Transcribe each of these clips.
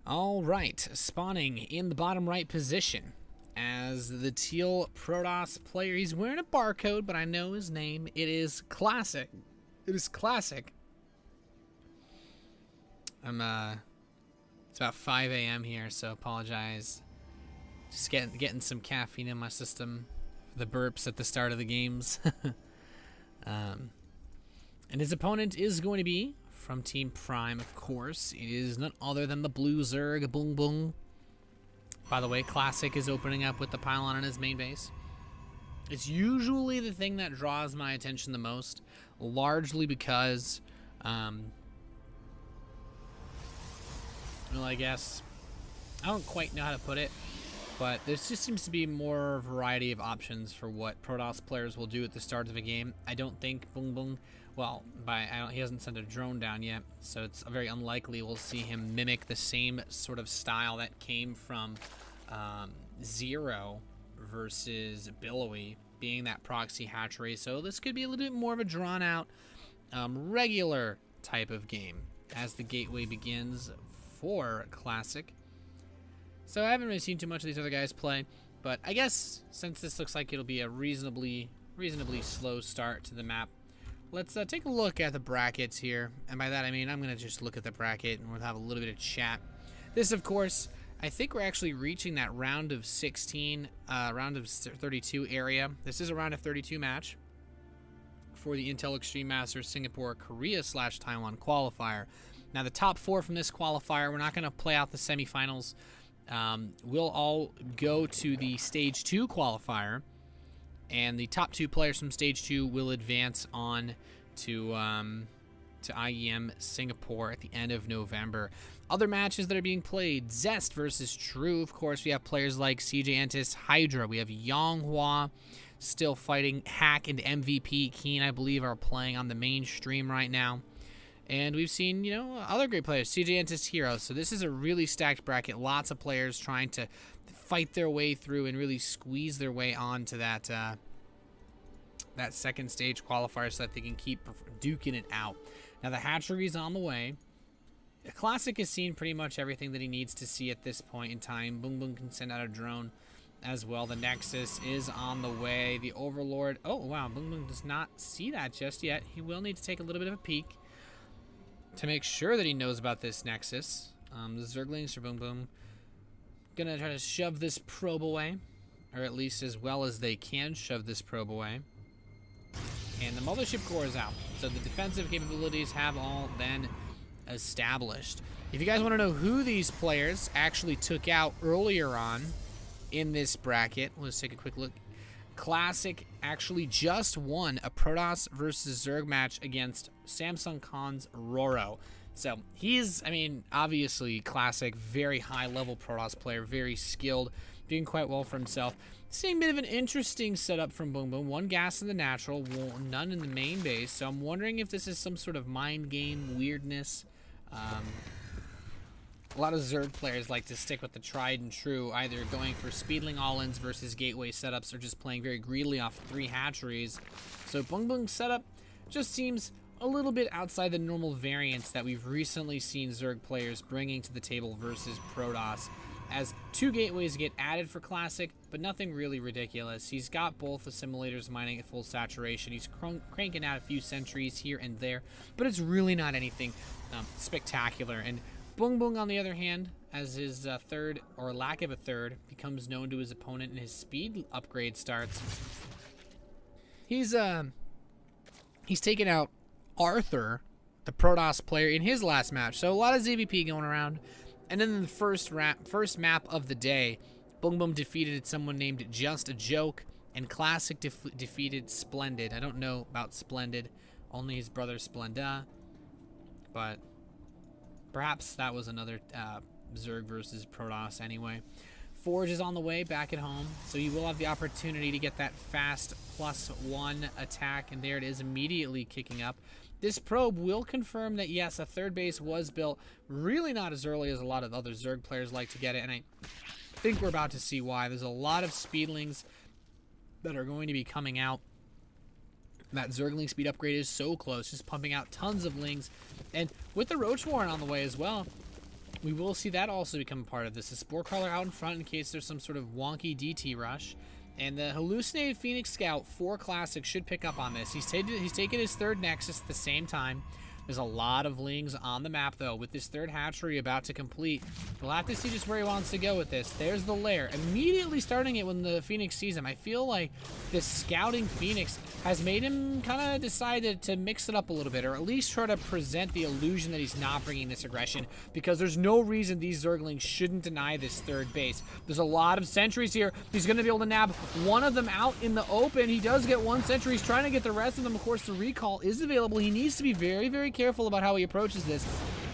All right, spawning in the bottom right position as the teal Protoss player. He's wearing a barcode, but I know his name. It is Classic. It is Classic. It's about 5 a.m. here, so apologize. Just getting some caffeine in my system for the burps at the start of the games. And his opponent is going to be from Team Prime, of course. It is none other than the blue Zerg BBoongbboong. By the way, Classic is opening up with the pylon on his main base. It's usually the thing that draws my attention the most, largely because, well, I guess, I don't quite know how to put it, but there just seems to be more variety of options for what Protoss players will do at the start of a game. I don't think BBoongbboong, well, he hasn't sent a drone down yet, so it's very unlikely we'll see him mimic the same sort of style that came from Zero versus Billowy, being that proxy hatchery. So this could be a little bit more of a drawn out, regular type of game as the gateway begins for Classic. So I haven't really seen too much of these other guys play, but I guess since this looks like it'll be a reasonably slow start to the map, let's take a look at the brackets here. And by that I mean I'm gonna just look at the bracket and we'll have a little bit of chat. This, of course, I think we're actually reaching that round of 16, round of 32 area. This is a round of 32 match for the Intel Extreme Masters Singapore Korea / Taiwan qualifier. Now the top 4 from this qualifier, we're not going to play out the semifinals. We'll all go to the Stage 2 qualifier, and the top 2 players from Stage 2 will advance on to IEM Singapore at the end of November. Other matches that are being played: Zest versus True. Of course, we have players like CJ Entis, Hydra. We have Yonghua still fighting. Hack and MVP Keen, I believe, are playing on the main stream right now. And we've seen, you know, other great players. CJ Entis Hero. So this is a really stacked bracket. Lots of players trying to fight their way through and really squeeze their way onto that that second stage qualifier so that they can keep duking it out. Now the hatchery is on the way. Classic has seen pretty much everything that he needs to see at this point in time. BBoongbboong can send out a drone as well. The Nexus is on the way. The Overlord. Oh, wow. BBoongbboong does not see that just yet. He will need to take a little bit of a peek to make sure that he knows about this Nexus. The Zerglings for BBoongbboong gonna try to shove this probe away, or at least as well as they can shove this probe away. And the Mothership Core is out, so the defensive capabilities have all been established. If you guys want to know who these players actually took out earlier on in this bracket, let's take a quick look. Classic actually just won a Protoss versus Zerg match against Samsung Khan's Roro. So he's, I mean, obviously Classic, very high level Protoss player, very skilled, doing quite well for himself. Seeing a bit of an interesting setup from BBoongbboong. 1 gas in the natural, none in the main base. So I'm wondering if this is some sort of mind game weirdness. A lot of Zerg players like to stick with the tried and true, either going for speedling all-ins versus gateway setups, or just playing very greedily off 3 hatcheries. So BBoongbboong's setup just seems a little bit outside the normal variance that we've recently seen Zerg players bringing to the table versus Protoss, as 2 gateways get added for Classic, but nothing really ridiculous. He's got both assimilators mining at full saturation. He's cranking out a few sentries here and there, but it's really not anything spectacular. And BBoongbboong, on the other hand, as his third, or lack of a third, becomes known to his opponent and his speed upgrade starts, he's taken out Arthur, the Protoss player, in his last match. So a lot of ZVP going around. And then in the first map of the day, BBoongbboong defeated someone named Just a Joke, and Classic defeated Splendid. I don't know about Splendid, only his brother Splenda, but perhaps that was another Zerg versus Protoss anyway. Forge is on the way back at home, so you will have the opportunity to get that fast +1 attack, and there it is immediately kicking up. This probe will confirm that, yes, a 3rd base was built, really not as early as a lot of other Zerg players like to get it, and I think we're about to see why. There's a lot of speedlings that are going to be coming out. That Zergling speed upgrade is so close, just pumping out tons of lings. And with the Roach Warren on the way as well, we will see that also become part of this. The Spore Crawler out in front in case there's some sort of wonky DT rush. And the Hallucinated Phoenix Scout for Classic should pick up on this. He's taken his third Nexus at the same time. There's a lot of Lings on the map, though. With this third hatchery about to complete, we'll have to see just where he wants to go with this. There's the lair. Immediately starting it when the Phoenix sees him. I feel like this scouting Phoenix has made him kind of decide to mix it up a little bit, or at least try to present the illusion that he's not bringing this aggression, because there's no reason these Zerglings shouldn't deny this third base. There's a lot of sentries here. He's going to be able to nab one of them out in the open. He does get one sentry. He's trying to get the rest of them. Of course, the recall is available. He needs to be very, very careful about how he approaches this.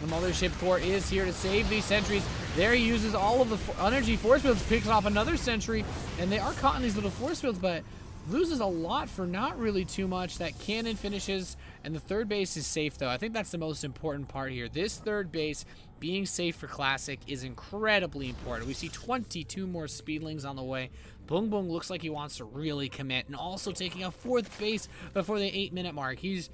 The Mothership Core is here to save these sentries. There he uses all of the energy force fields, picks off another sentry, and they are caught in these little force fields, but loses a lot for not really too much. That cannon finishes, and the third base is safe, though. I think that's the most important part here. This third base being safe for Classic is incredibly important. We see 22 more Speedlings on the way. BBoongbboong looks like he wants to really commit, and also taking a fourth base before the 8-minute mark. He's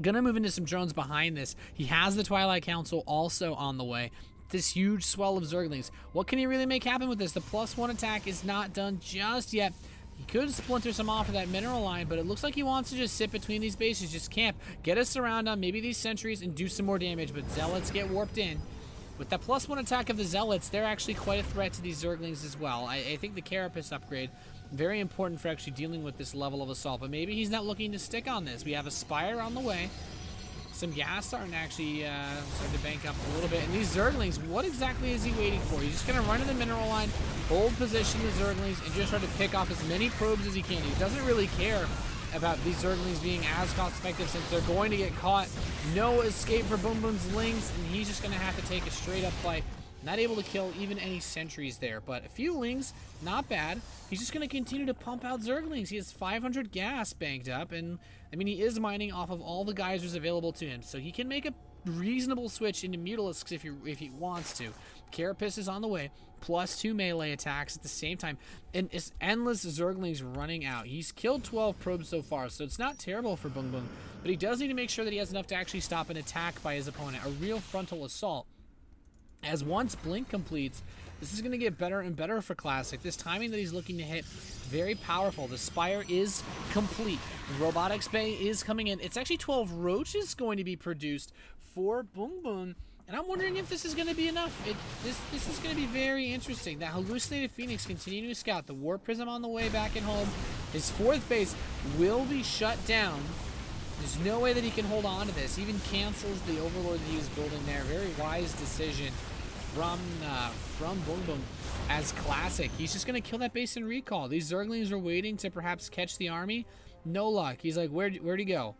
gonna move into some drones behind this. He has the Twilight Council also on the way. This huge swell of Zerglings. What can he really make happen with this? The +1 attack is not done just yet. He could splinter some off of that mineral line, but it looks like he wants to just sit between these bases, just camp, get us around on maybe these sentries and do some more damage, but Zealots get warped in. With that +1 attack of the Zealots, they're actually quite a threat to these Zerglings as well. I think the Carapace upgrade, very important for actually dealing with this level of assault, but maybe he's not looking to stick on this. We have a Spire on the way. Some gas starting to actually start to bank up a little bit. And these Zerglings, what exactly is he waiting for? He's just going to run to the mineral line, hold position with Zerglings, and just try to pick off as many probes as he can. He doesn't really care about these Zerglings being as cost effective since they're going to get caught. No escape for BBoongbboong's Lings, and he's just going to have to take a straight up fight. Not able to kill even any sentries there, but a few Lings, not bad. He's just going to continue to pump out Zerglings. He has 500 gas banked up, and I mean, he is mining off of all the geysers available to him, so he can make a reasonable switch into Mutalisks if he wants to. Carapace is on the way, +2 melee attacks at the same time, and it's endless Zerglings running out. He's killed 12 probes so far, so it's not terrible for BBoongbboong, but he does need to make sure that he has enough to actually stop an attack by his opponent, a real frontal assault. As once Blink completes, this is going to get better and better for Classic. This timing that he's looking to hit, very powerful. The Spire is complete. The Robotics Bay is coming in. It's actually 12 roaches going to be produced for BBoongbboong, and I'm wondering if this is going to be enough. This is going to be very interesting. That Hallucinated Phoenix continuing to scout. The Warp Prism on the way back at home. His fourth base will be shut down. There's no way that he can hold on to this. Even cancels the Overlord that he was building there. Very wise decision from BBoongbboong as Classic. He's just going to kill that base and recall. These Zerglings are waiting to perhaps catch the army. No luck. He's like, where'd he go?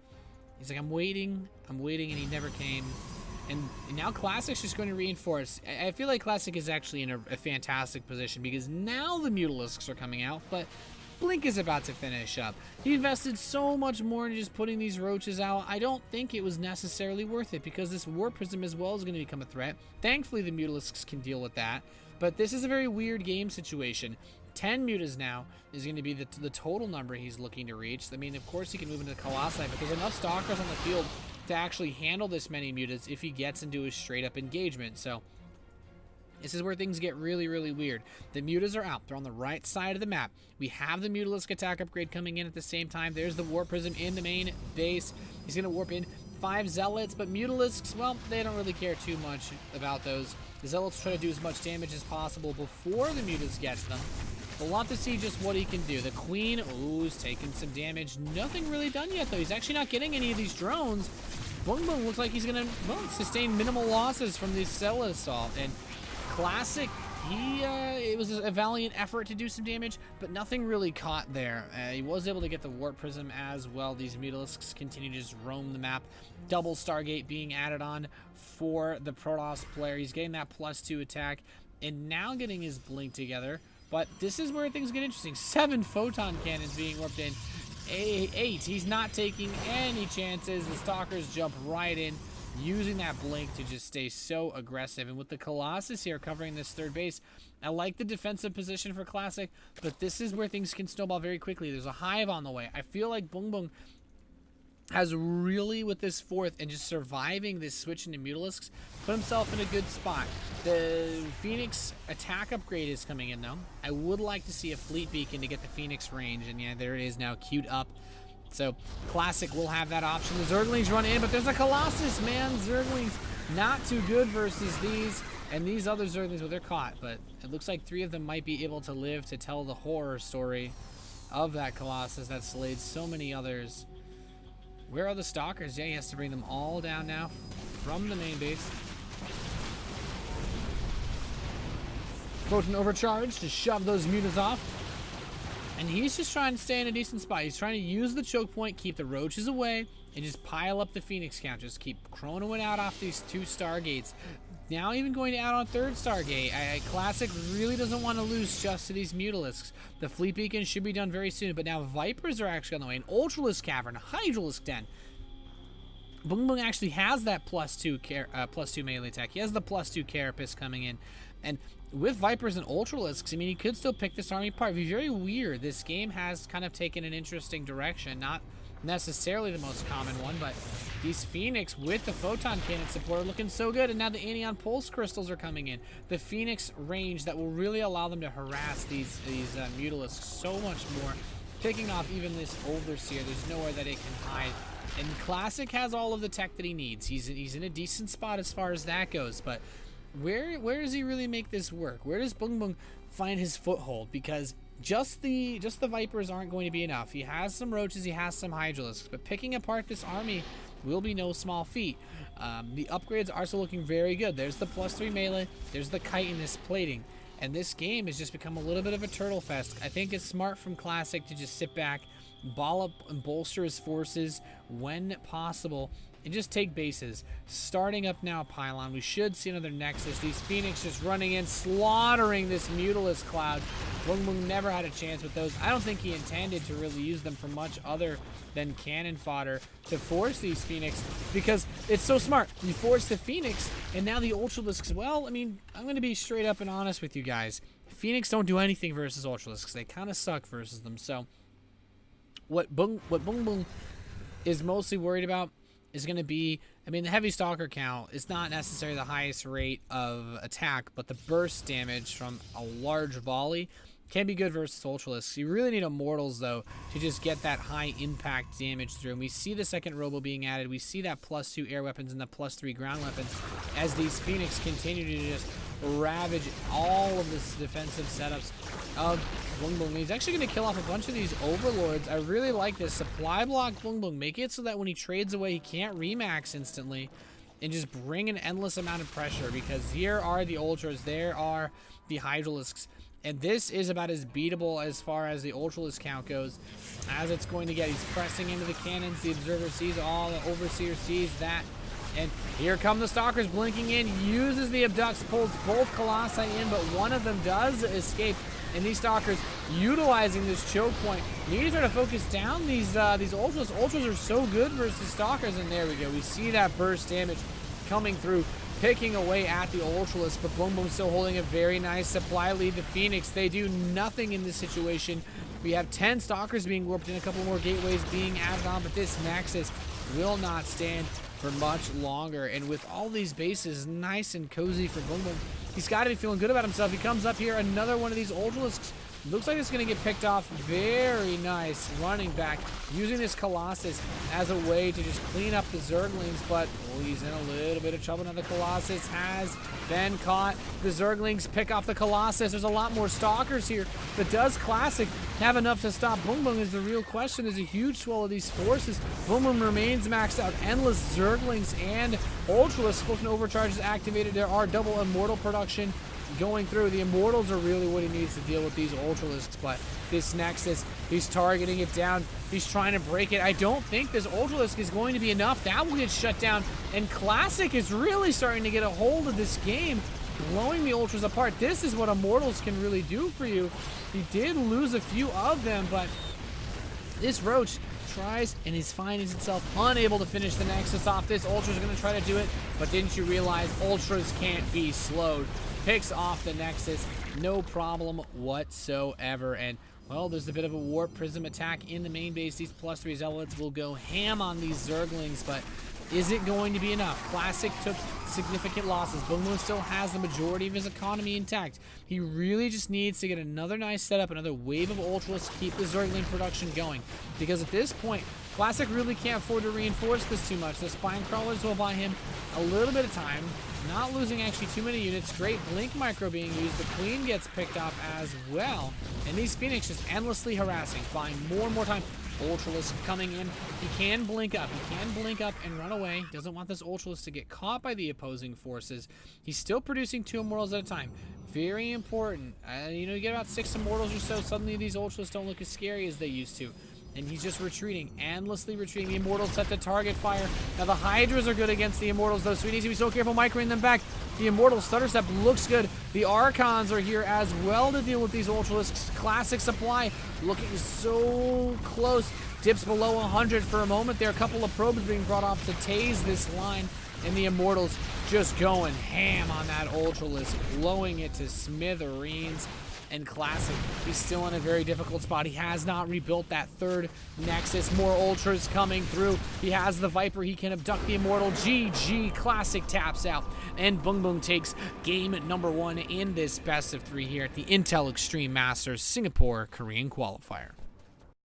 He's like, I'm waiting, and he never came. And now Classic's just going to reinforce. I feel like Classic is actually in a fantastic position because now the Mutalisks are coming out, but Blink is about to finish up. He invested so much more in just putting these roaches out. I don't think it was necessarily worth it because this Warp Prism as well is going to become a threat. Thankfully, the Mutalisks can deal with that, but this is a very weird game situation. 10 mutas now is going to be the total number he's looking to reach. I mean, of course, he can move into Colossi, but there's enough Stalkers on the field to actually handle this many mutas if he gets into a straight-up engagement. So this is where things get really, really weird. The mutas are out. They're on the right side of the map. We have the Mutalisk attack upgrade coming in at the same time. There's the Warp Prism in the main base. He's going to warp in 5 Zealots, but Mutalisks, well, they don't really care too much about those. The Zealots try to do as much damage as possible before the Mutas gets them. We'll want to see just what he can do. The Queen, ooh, is taking some damage. Nothing really done yet, though. He's actually not getting any of these drones. BBoongbboong looks like he's going to, well, sustain minimal losses from this Zealot assault. And Classic, it was a valiant effort to do some damage, but nothing really caught there. He was able to get the Warp Prism as well. These Mutalisks continue to just roam the map. Double Stargate being added on for the Protoss player. He's getting that +2 attack and now getting his Blink together. But this is where things get interesting. 7 Photon Cannons being warped in. 8. He's not taking any chances. The Stalkers jump right in, using that Blink to just stay so aggressive. And with the Colossus here covering this third base, I like the defensive position for Classic, but this is where things can snowball very quickly. There's a Hive on the way. I feel like BBoongbboong has really, with this 4th and just surviving this switch into Mutalisks, put himself in a good spot. The Phoenix attack upgrade is coming in, though. I would like to see a Fleet Beacon to get the Phoenix range, and yeah, there it is now queued up. So Classic will have that option. The Zerglings run in, but there's a Colossus, man. Zerglings not too good versus these, and these other Zerglings, well, they're caught, but it looks like 3 of them might be able to live to tell the horror story of that Colossus that slayed so many others. Where are the Stalkers? Yeah, he has to bring them all down now from the main base. Photon overcharge to shove those mutas off. And he's just trying to stay in a decent spot. He's trying to use the choke point, keep the roaches away, and just pile up the Phoenix count. Just keep chronoing out off these 2 Stargates. Now even going to add on 3rd Stargate. Classic really doesn't want to lose just to these Mutalisks. The Fleet Beacon should be done very soon, but now Vipers are actually on the way. An Ultralisk Cavern, Hydralisk Den. BoongbBoong actually has that +2 melee attack. He has the +2 Carapace coming in. And with Vipers and Ultralisks, I mean, he could still pick this army apart. It'd be very weird. This game has kind of taken an interesting direction. Not necessarily the most common one, but these Phoenix with the Photon Cannon support are looking so good. And now the Anion Pulse Crystals are coming in. The Phoenix range that will really allow them to harass these Mutalisks so much more. Picking off even this Overseer, there's nowhere that it can hide. And Classic has all of the tech that he needs. He's in a decent spot as far as that goes, but where does he really make this work? Where does BoongbBoong find his foothold? Because just the Vipers aren't going to be enough. He has some Roaches, he has some Hydralisks, but picking apart this army will be no small feat. The upgrades are still looking very good. There's the +3 melee, there's the chitinous plating, and this game has just become a little bit of a turtle fest. I think it's smart from Classic to just sit back, ball up and bolster his forces when possible, and just take bases. Starting up now, Pylon. We should see another Nexus. These Phoenix just running in, slaughtering this Mutalisk cloud. BoongbBoong never had a chance with those. I don't think he intended to really use them for much other than cannon fodder to force these Phoenix, because it's so smart. You force the Phoenix, and now the Ultralisks, well, I mean, I'm going to be straight up and honest with you guys. Phoenix don't do anything versus Ultralisks. They kind of suck versus them. So what BoongbBoong is mostly worried about is going to be, I mean, the heavy stalker count is not necessarily the highest rate of attack, but the burst damage from a large volley can be good versus Ultralisks. You really need Immortals, though, to just get that high impact damage through. And we see the second Robo being added. We see that +2 air weapons and the +3 ground weapons as these Phoenix continue to just ravage all of this defensive setups of BoongbBoong. He's actually going to kill off a bunch of these Overlords. I really like this. Supply block BoongbBoong. Make it so that when he trades away, he can't remax instantly, and just bring an endless amount of pressure, because here are the Ultras, there are the Hydralisks, and this is about as beatable as far as the Ultralisk count goes as it's going to get. He's pressing into the cannons. The Observer sees all, the Overseer sees that. And here come the Stalkers blinking in, uses the Abducts, pulls both Colossi in, but one of them does escape. And these Stalkers, utilizing this choke point, need to try to focus down these Ultras. Ultras are so good versus Stalkers, and there we go. We see that burst damage coming through, picking away at the Ultralisk, but BoongbBoong still holding a very nice supply lead. The Phoenix, they do nothing in this situation. We have 10 Stalkers being warped in, a couple more gateways being added on, but this Nexus will not stand for much longer. And with all these bases nice and cozy for BoongbBoong, he's got to be feeling good about himself. He comes up here, another one of these Ultralisks. Looks like it's going to get picked off. Very nice running back, using this Colossus as a way to just clean up the Zerglings, but he's in a little bit of trouble now. The Colossus has been caught. The Zerglings pick off the Colossus. There's a lot more Stalkers here, but does Classic have enough to stop BoongbBoong is the real question. There's a huge swell of these forces. BoongbBoong remains maxed out. Endless Zerglings and Ultralisk. Full overcharge is activated. There are double Immortal production going through. The Immortals are really what he needs to deal with these Ultralisks, but this Nexus, he's targeting it down. He's trying to break it. I don't think this Ultralisk is going to be enough. That will get shut down, and Classic is really starting to get a hold of this game, blowing the Ultras apart. This is what Immortals can really do for you. He did lose a few of them, but this Roach tries and is finds itself unable to finish the Nexus off. This Ultra's going to try to do it, but didn't you realize Ultras can't be slowed? Picks off the Nexus, no problem whatsoever. And Well, there's a bit of a warp prism attack in the main base. These +3 zealots will go ham on these zerglings, but is it going to be enough? Classic took significant losses. BBoongbboong still has the majority of his economy intact. He really just needs to get another nice setup, another wave of ultras to keep the zergling production going. Because at this point, Classic really can't afford to reinforce this too much. The spine crawlers will buy him a little bit of time. Not losing actually too many units. Great blink micro being used. The queen gets picked off as well. And these Phoenix just endlessly harassing, buying more and more time. Ultralisk coming in. He can blink up. He can blink up and run away. Doesn't want this Ultralisk to get caught by the opposing forces. He's still producing 2 Immortals at a time. Very important. You know, you get about 6 Immortals or so. Suddenly these Ultralisks don't look as scary as they used to. And he's just retreating, endlessly retreating. The Immortals set the target fire. Now the Hydras are good against the Immortals though, so he needs to be so careful microing them back. The Immortal Stutter Step looks good. The Archons are here as well to deal with these Ultralisks. Classic supply looking so close. Dips below 100 for a moment there. A couple of probes being brought off to tase this line. And the Immortals just going ham on that Ultralisk, blowing it to smithereens. And Classic, he's still in a very difficult spot. He has not rebuilt that 3rd Nexus. More Ultras coming through. He has the Viper. He can abduct the Immortal. GG. Classic taps out. And BBoongbboong takes game number 1 in this best of 3 here at the Intel Extreme Masters Singapore Korean qualifier.